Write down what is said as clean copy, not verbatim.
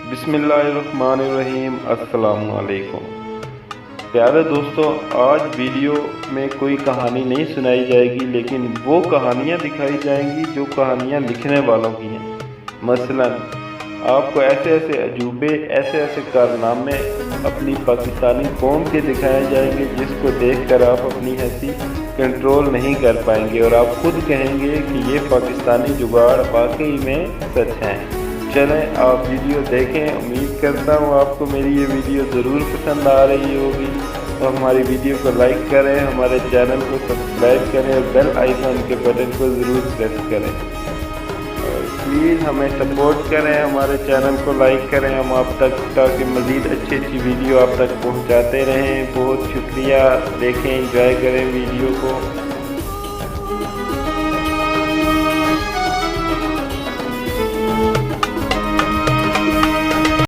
बिस्मिल्लाहिर्रहमानिर्रहीम। अस्सलाम वालेकुम। प्यारे दोस्तों, आज वीडियो में कोई कहानी नहीं सुनाई जाएगी, लेकिन वो कहानियाँ दिखाई जाएंगी जो कहानियाँ लिखने वालों की हैं। मसलन आपको ऐसे ऐसे अजूबे, ऐसे ऐसे कारनामे अपनी पाकिस्तानी कौम के दिखाए जाएंगे जिसको देखकर आप अपनी हंसी कंट्रोल नहीं कर पाएंगे और आप खुद कहेंगे कि ये पाकिस्तानी जुगाड़ वाकई में सच हैं। चलें आप वीडियो देखें। उम्मीद करता हूँ आपको मेरी ये वीडियो ज़रूर पसंद आ रही होगी। तो हमारी वीडियो को लाइक करें, हमारे चैनल को सब्सक्राइब करें और बेल आइकन के बटन को ज़रूर प्रेस करें। और प्लीज़ हमें सपोर्ट करें, हमारे चैनल को लाइक करें हम आप तक, ताकि मज़ीद अच्छी अच्छी वीडियो आप तक पहुँचाते रहें। बहुत शुक्रिया। देखें, एंजॉय करें वीडियो को।